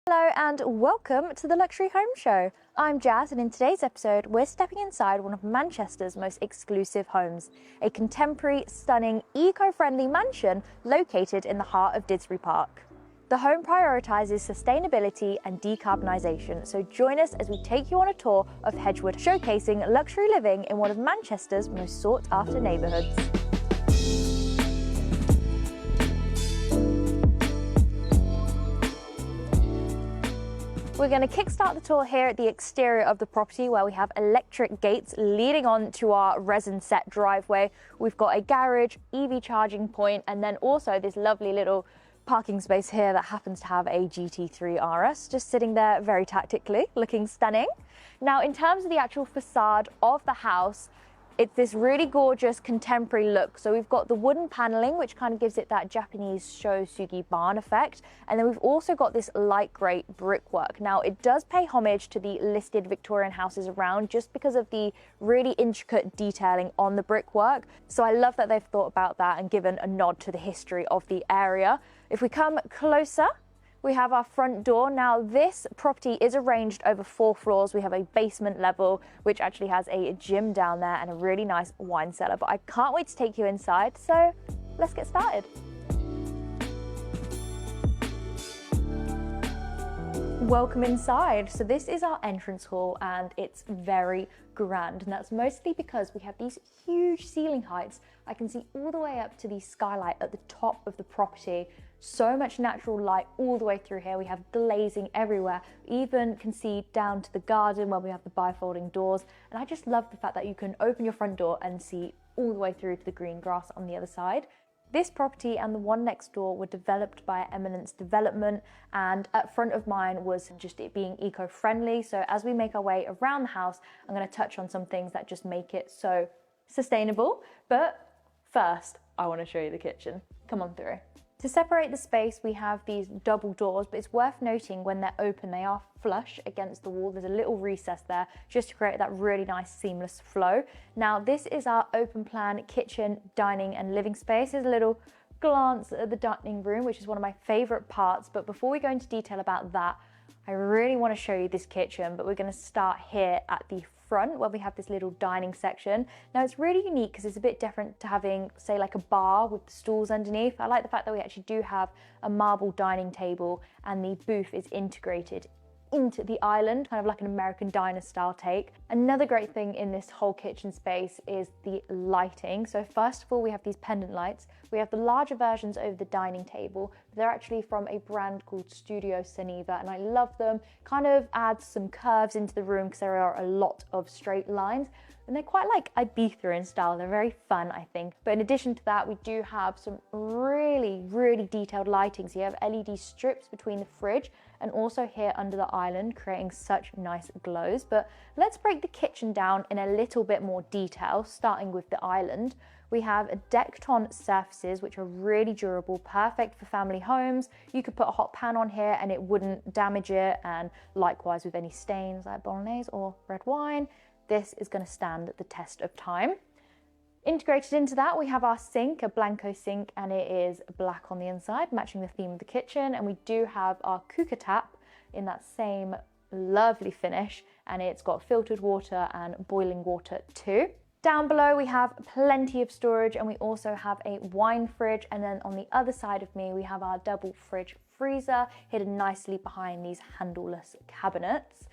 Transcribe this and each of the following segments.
Hello and welcome to the Luxury Home Show. I'm Jazz, and in today's episode we're stepping inside one of Manchester's most exclusive homes, a contemporary, stunning, eco-friendly mansion located in the heart of Didsbury Park. The home prioritises sustainability and decarbonisation, so join us as we take you on a tour of Hedgewood, showcasing luxury living in one of Manchester's most sought-after neighbourhoods. We're going to kickstart the tour here at the exterior of the property, where we have electric gates leading on to our resin set driveway. We've got a garage, EV charging point, and then also this lovely little parking space here that happens to have a GT3 RS just sitting there very tactically, looking stunning. Now, in terms of the actual facade of the house, it's this really gorgeous contemporary look. So we've got the wooden paneling, which kind of gives it that Japanese shosugi barn effect. And then we've also got this light grey brickwork. Now, it does pay homage to the listed Victorian houses around just because of the really intricate detailing on the brickwork. So I love that they've thought about that and given a nod to the history of the area. If we come closer, we have our front door. Now, this property is arranged over 4 floors. We have a basement level, which actually has a gym down there and a really nice wine cellar. But I can't wait to take you inside, so let's get started. Welcome inside. So this is our entrance hall, and it's very grand, and that's mostly because we have these huge ceiling heights. I can see all the way up to the skylight at the top of the property. So much natural light all the way through here. We have glazing everywhere. We even can see down to the garden where we have the bifolding doors. And I just love the fact that you can open your front door and see all the way through to the green grass on the other side. This property and the one next door were developed by Eminence Development, and at front of mine was just it being eco-friendly. So as we make our way around the house, I'm going to touch on some things that just make it so sustainable. But first, I want to show you the kitchen. Come on through. To separate the space, we have these double doors, but it's worth noting when they're open, they are flush against the wall. There's a little recess there just to create that really nice seamless flow. Now, this is our open plan kitchen, dining and living space. There's a little glance at the dining room, which is one of my favorite parts. But before we go into detail about that, I really want to show you this kitchen, but we're going to start here at the front where we have this little dining section. Now, it's really unique because it's a bit different to having, say, like a bar with the stools underneath. I like the fact that we actually do have a marble dining table, and the booth is integrated into the island, kind of like an American diner style take. Another great thing in this whole kitchen space is the lighting. So first of all, we have these pendant lights. We have the larger versions over the dining table. They're actually from a brand called Studio Seneva, and I love them. Kind of adds some curves into the room because there are a lot of straight lines. And they're quite like Ibiza in style. They're very fun, I think. But in addition to that, we do have some really, really detailed lighting. So you have LED strips between the fridge and also here under the island, creating such nice glows. But let's break the kitchen down in a little bit more detail, starting with the island. We have decked-on surfaces, which are really durable, perfect for family homes. You could put a hot pan on here and it wouldn't damage it. And likewise with any stains like bolognese or red wine, this is going to stand the test of time. Integrated into that, we have our sink, a Blanco sink, and it is black on the inside, matching the theme of the kitchen. And we do have our cooker tap in that same lovely finish, and it's got filtered water and boiling water too. Down below, we have plenty of storage, and we also have a wine fridge. And then on the other side of me, we have our double fridge freezer hidden nicely behind these handleless cabinets.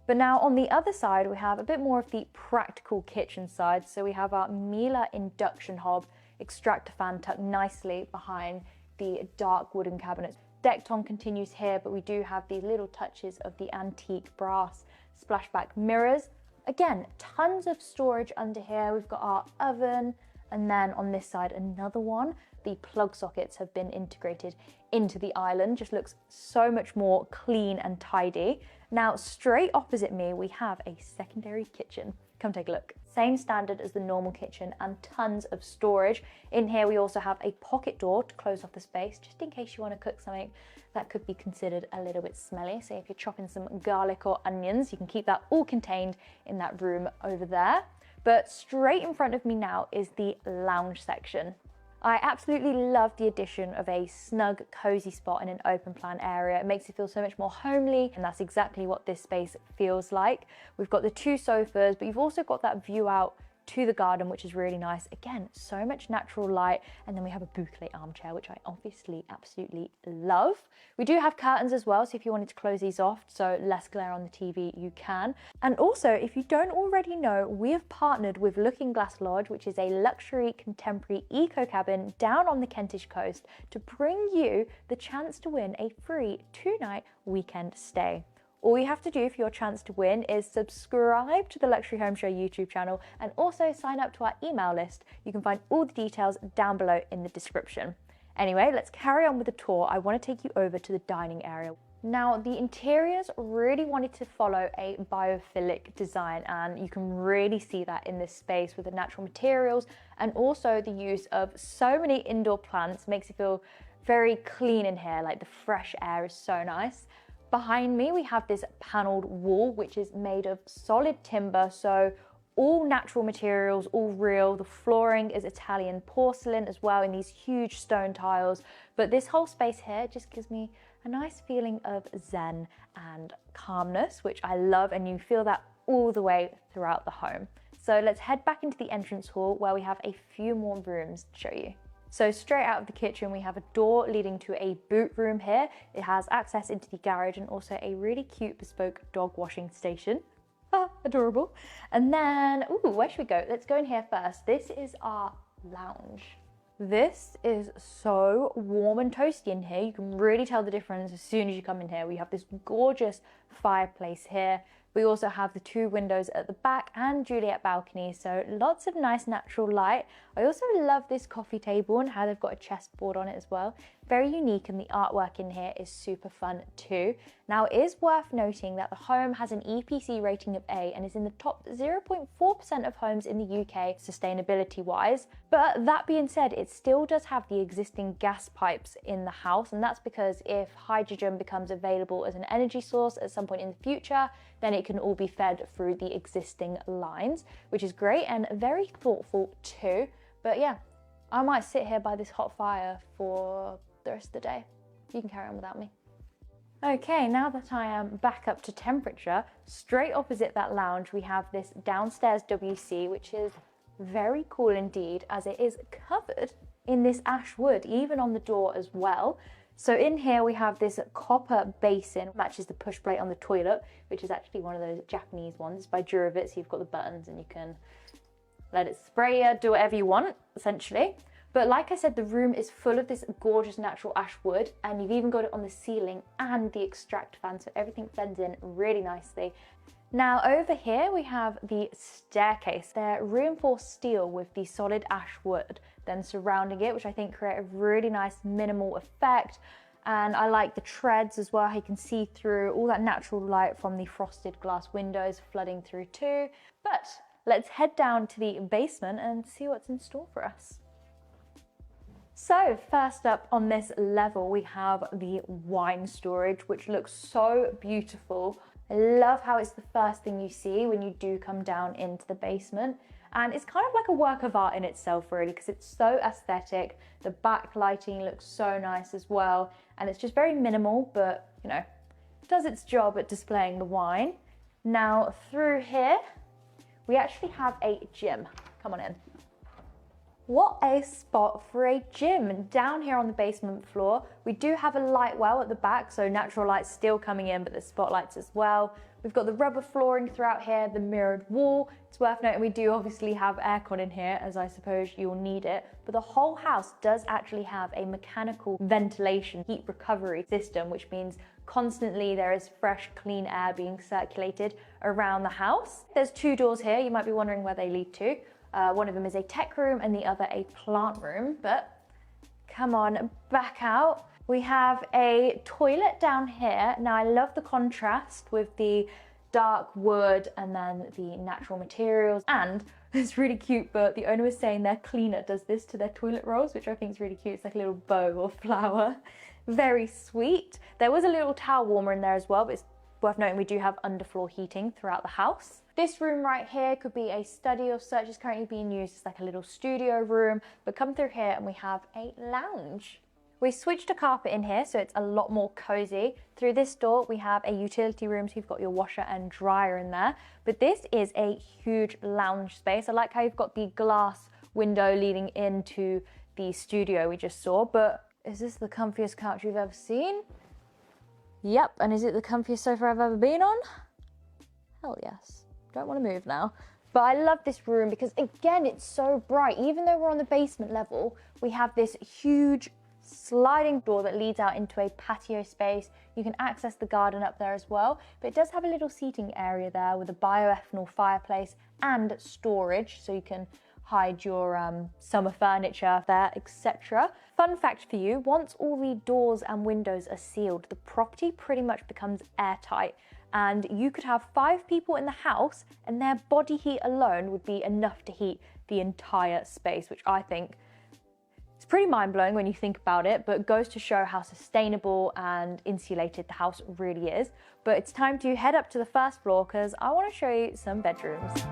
But now on the other side, we have a bit more of the practical kitchen side. So we have our Miele induction hob, extractor fan tucked nicely behind the dark wooden cabinets. Decked on continues here, but we do have these little touches of the antique brass splashback mirrors. Again, tons of storage under here. We've got our oven, and then on this side, another one. The plug sockets have been integrated into the island. Just looks so much more clean and tidy. Now, straight opposite me, we have a secondary kitchen. Come take a look. Same standard as the normal kitchen and tons of storage. In here, we also have a pocket door to close off the space, just in case you want to cook something that could be considered a little bit smelly. So if you're chopping some garlic or onions, you can keep that all contained in that room over there. But straight in front of me now is the lounge section. I absolutely love the addition of a snug, cozy spot in an open plan area. It makes it feel so much more homely, and that's exactly what this space feels like. We've got the 2 sofas, but you've also got that view out to the garden, which is really nice. Again, so much natural light. And then we have a boucle armchair, which I obviously absolutely love. We do have curtains as well, so if you wanted to close these off so less glare on the TV, you can. And also, if you don't already know, we have partnered with Looking Glass Lodge, which is a luxury contemporary eco cabin down on the Kentish coast, to bring you the chance to win a free 2-night weekend stay. All you have to do for your chance to win is subscribe to the Luxury Home Show YouTube channel and also sign up to our email list. You can find all the details down below in the description. Anyway, let's carry on with the tour. I want to take you over to the dining area. Now, the interiors really wanted to follow a biophilic design, and you can really see that in this space with the natural materials, and also the use of so many indoor plants makes it feel very clean in here. Like, the fresh air is so nice. Behind me, we have this paneled wall, which is made of solid timber, so all natural materials, all real. The flooring is Italian porcelain as well in these huge stone tiles. But this whole space here just gives me a nice feeling of zen and calmness, which I love, and you feel that all the way throughout the home. So let's head back into the entrance hall where we have a few more rooms to show you. So straight out of the kitchen, we have a door leading to a boot room here. It has access into the garage and also a really cute bespoke dog washing station. Ah, adorable. And then, ooh, where should we go? Let's go in here first. This is our lounge. This is so warm and toasty in here. You can really tell the difference as soon as you come in here. We have this gorgeous fireplace here. We also have the 2 windows at the back and Juliet balcony, so lots of nice natural light. I also love this coffee table and how they've got a chessboard on it as well. Very unique, and the artwork in here is super fun too. Now, it is worth noting that the home has an EPC rating of A and is in the top 0.4% of homes in the UK sustainability wise. But that being said, it still does have the existing gas pipes in the house, and that's because if hydrogen becomes available as an energy source at some point in the future, then it can all be fed through the existing lines, which is great and very thoughtful too. But yeah, I might sit here by this hot fire for the rest of the day. You can carry on without me. Okay, now that I am back up to temperature, straight opposite that lounge, we have this downstairs WC, which is very cool indeed, as it is covered in this ash wood, even on the door as well. So in here we have this copper basin, matches the push plate on the toilet, which is actually one of those Japanese ones by Duravit, so you've got the buttons and you can let it spray you, do whatever you want, essentially. But like I said, the room is full of this gorgeous natural ash wood, and you've even got it on the ceiling and the extract fan, so everything blends in really nicely. Now over here we have the staircase. They're reinforced steel with the solid ash wood then surrounding it, which I think create a really nice minimal effect. And I like the treads as well, how you can see through all that natural light from the frosted glass windows flooding through too. But let's head down to the basement and see what's in store for us. So first up on this level, we have the wine storage, which looks so beautiful. I love how it's the first thing you see when you do come down into the basement. And it's kind of like a work of art in itself, really, because it's so aesthetic. The backlighting looks so nice as well. And it's just very minimal, but, you know, does its job at displaying the wine. Now, through here, we actually have a gym. Come on in. What a spot for a gym. Down here on the basement floor, we do have a light well at the back, so natural light still coming in, but there's spotlights as well. We've got the rubber flooring throughout here, the mirrored wall. It's worth noting we do obviously have aircon in here, as I suppose you'll need it, but the whole house does actually have a mechanical ventilation heat recovery system, which means constantly there is fresh, clean air being circulated around the house. There's 2 doors here. You might be wondering where they lead to. One of them is a tech room and the other a plant room, but come on, back out. We have a toilet down here. Now I love the contrast with the dark wood and then the natural materials, and it's really cute, but the owner was saying their cleaner does this to their toilet rolls, which I think is really cute. It's like a little bow or flower. Very sweet. There was a little towel warmer in there as well, but it's Worth noting, we do have underfloor heating throughout the house. This room right here could be a study or such. It's currently being used as like a little studio room, but come through here and we have a lounge. We switched a carpet in here, so it's a lot more cozy. Through this door, we have a utility room, so you've got your washer and dryer in there. But this is a huge lounge space. I like how you've got the glass window leading into the studio we just saw, but is this the comfiest couch you've ever seen? Yep, and is it the comfiest sofa I've ever been on? Hell yes. Don't want to move now. But I love this room because, again, it's so bright. Even though we're on the basement level, we have this huge sliding door that leads out into a patio space. You can access the garden up there as well, but it does have a little seating area there with a bioethanol fireplace and storage, so you can hide your summer furniture there, etc. Fun fact for you, once all the doors and windows are sealed, the property pretty much becomes airtight, and you could have 5 people in the house and their body heat alone would be enough to heat the entire space, which I think it's pretty mind-blowing when you think about it, but it goes to show how sustainable and insulated the house really is. But it's time to head up to the first floor because I want to show you some bedrooms.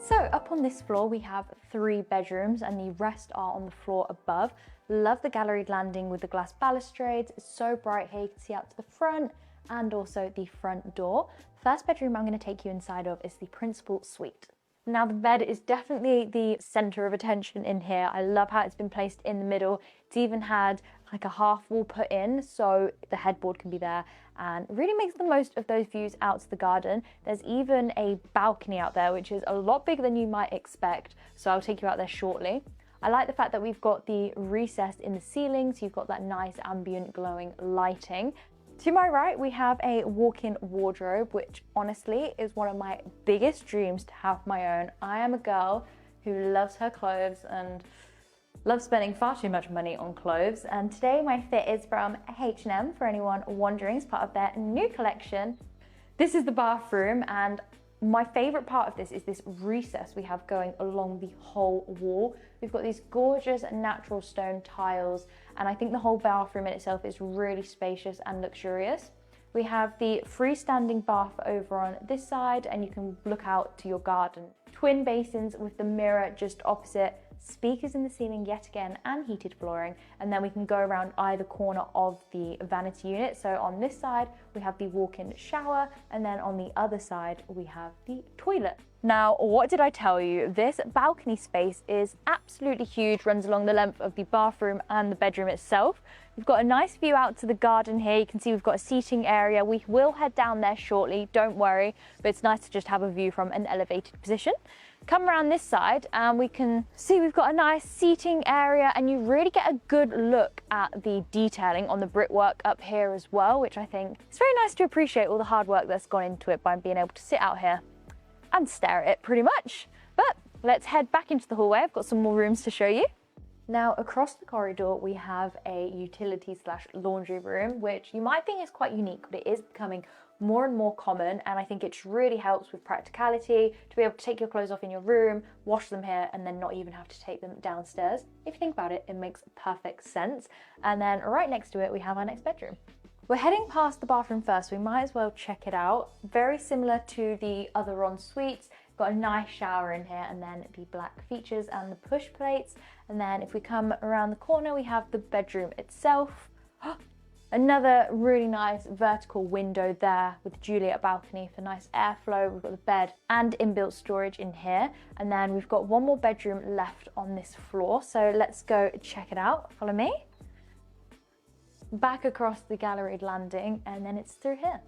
So up on this floor we have 3 bedrooms and the rest are on the floor above. Love the galleried landing with the glass balustrades. It's so bright here, you can see out to the front and also the front door. First bedroom I'm going to take you inside of is the principal suite. Now the bed is definitely the center of attention in here. I love how it's been placed in the middle. It's even had like a half wall put in so the headboard can be there and really makes the most of those views out to the garden. There's even a balcony out there which is a lot bigger than you might expect, so I'll take you out there shortly. I like the fact that we've got the recess in the ceiling, so you've got that nice ambient glowing lighting. To my right, we have a walk-in wardrobe, which honestly is one of my biggest dreams to have my own. I am a girl who loves her clothes and loves spending far too much money on clothes. And today my fit is from H&M, for anyone wondering, as part of their new collection. This is the bathroom, and my favorite part of this is this recess we have going along the whole wall. We've got these gorgeous natural stone tiles, and I think the whole bathroom in itself is really spacious and luxurious. We have the freestanding bath over on this side, and you can look out to your garden. Twin basins with the mirror just opposite, speakers in the ceiling yet again, and heated flooring. And then we can go around either corner of the vanity unit. So on this side, we have the walk-in shower, and then on the other side, we have the toilet. Now, what did I tell you? This balcony space is absolutely huge, runs along the length of the bathroom and the bedroom itself. We've got a nice view out to the garden here. You can see we've got a seating area. We will head down there shortly, don't worry, but it's nice to just have a view from an elevated position. Come around this side and we can see we've got a nice seating area, and you really get a good look at the detailing on the brickwork up here as well, which I think it's very nice to appreciate all the hard work that's gone into it by being able to sit out here and stare at it pretty much. But let's head back into the hallway. I've got some more rooms to show you. Now across the corridor we have a utility / laundry room, which you might think is quite unique, but it is becoming more and more common, and I think it really helps with practicality to be able to take your clothes off in your room, wash them here, and then not even have to take them downstairs. If you think about it, it makes perfect sense. And then right next to it we have our next bedroom. We're heading past the bathroom first, we might as well check it out. Very similar to the other en-suites. Got a nice shower in here, and then the black features and the push plates. And then if we come around the corner, we have the bedroom itself. Another really nice vertical window there with the Juliet balcony for nice airflow. We've got the bed and inbuilt storage in here. And then we've got one more bedroom left on this floor. So let's go check it out. Follow me. Back across the galleried landing, and then it's through here.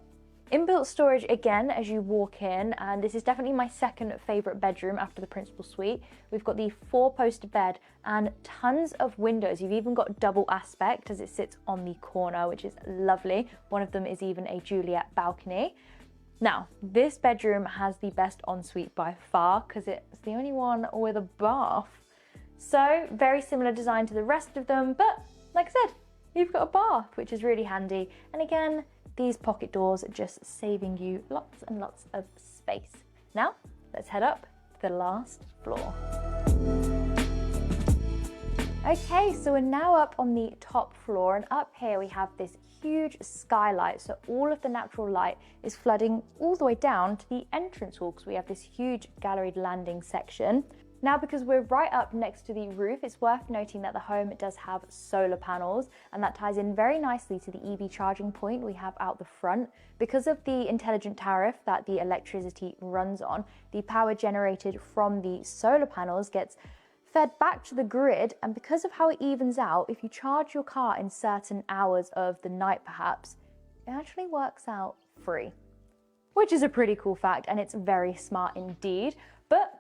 Inbuilt storage again as you walk in, and this is definitely my second favourite bedroom after the principal suite. We've got the 4-poster bed and tons of windows. You've even got double aspect as it sits on the corner, which is lovely. One of them is even a Juliet balcony. Now, this bedroom has the best ensuite by far because it's the only one with a bath. So, very similar design to the rest of them, but like I said, you've got a bath, which is really handy. And again, these pocket doors are just saving you lots and lots of space. Now, let's head up to the last floor. Okay, so we're now up on the top floor, and up here we have this huge skylight, so all of the natural light is flooding all the way down to the entrance hall because we have this huge galleried landing section. Now, because we're right up next to the roof, it's worth noting that the home does have solar panels, and that ties in very nicely to the EV charging point we have out the front. Because of the intelligent tariff that the electricity runs on, the power generated from the solar panels gets fed back to the grid, and because of how it evens out, if you charge your car in certain hours of the night perhaps, it actually works out free. Which is a pretty cool fact, and it's very smart indeed. But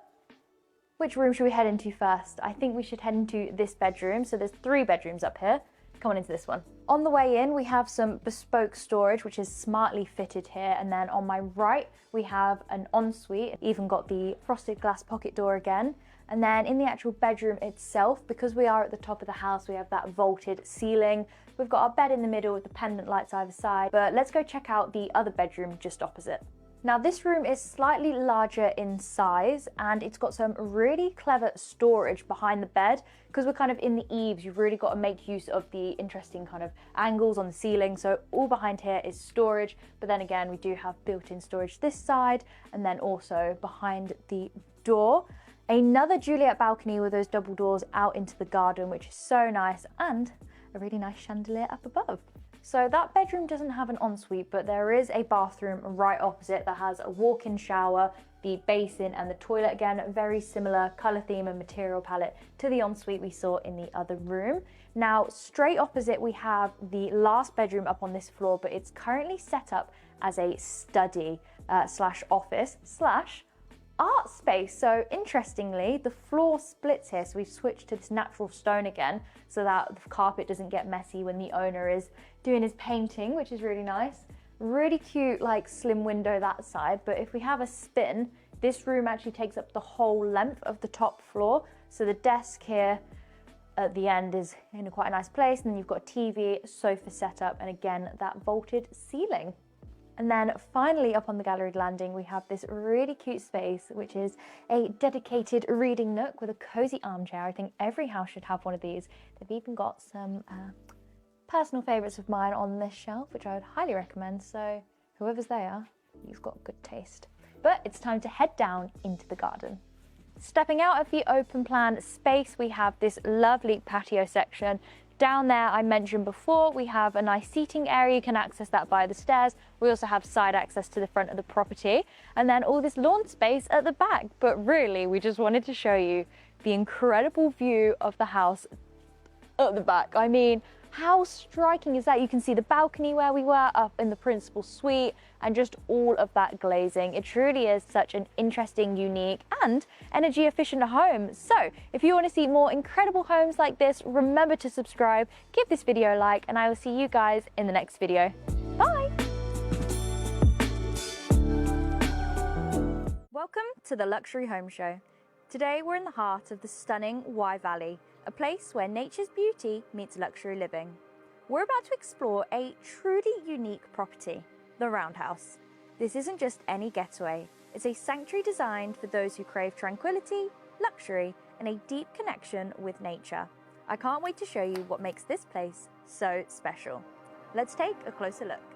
which room should we head into first? I think we should head into this bedroom. So there's 3 bedrooms up here. Come on into this one. On the way in, we have some bespoke storage, which is smartly fitted here. And then on my right, we have an ensuite. Even got the frosted glass pocket door again. And then in the actual bedroom itself, because we are at the top of the house, we have that vaulted ceiling. We've got our bed in the middle with the pendant lights either side. But let's go check out the other bedroom just opposite. Now, this room is slightly larger in size, and it's got some really clever storage behind the bed. Because we're kind of in the eaves, you've really got to make use of the interesting kind of angles on the ceiling. So all behind here is storage, but then again, we do have built-in storage this side, and then also behind the door. Another Juliet balcony with those double doors out into the garden, which is so nice, and a really nice chandelier up above. So that bedroom doesn't have an ensuite, but there is a bathroom right opposite that has a walk-in shower, the basin and the toilet. Again, very similar color theme and material palette to the ensuite we saw in the other room. Now, straight opposite, we have the last bedroom up on this floor, but it's currently set up as a study slash office slash art space. So interestingly, the floor splits here, so we've switched to this natural stone again so that the carpet doesn't get messy when the owner is doing his painting, which is really nice. Really cute, like slim window that side. But if we have a spin, this room actually takes up the whole length of the top floor. So the desk here at the end is in quite a nice place, and then you've got a TV, sofa setup, and again that vaulted ceiling. And then finally up on the galleried landing, we have this really cute space, which is a dedicated reading nook with a cozy armchair. I think every house should have one of these. They've even got some personal favorites of mine on this shelf, which I would highly recommend. So whoever's there, you've got good taste. But it's time to head down into the garden. Stepping out of the open plan space, we have this lovely patio section. Down there, I mentioned before, we have a nice seating area. You can access that via the stairs. We also have side access to the front of the property, and then all this lawn space at the back. But really, we just wanted to show you the incredible view of the house at the back. I mean, how striking is that? You can see the balcony where we were up in the principal suite, and just all of that glazing. It truly is such an interesting, unique and energy efficient home. So if you want to see more incredible homes like this, remember to subscribe, give this video a like, and I will see you guys in the next video. Bye! Welcome to the Luxury Home Show. Today we're in the heart of the stunning Wye Valley, a place where nature's beauty meets luxury living. We're about to explore a truly unique property, the Roundhouse. This isn't just any getaway. It's a sanctuary designed for those who crave tranquility, luxury, and a deep connection with nature. I can't wait to show you what makes this place so special. Let's take a closer look.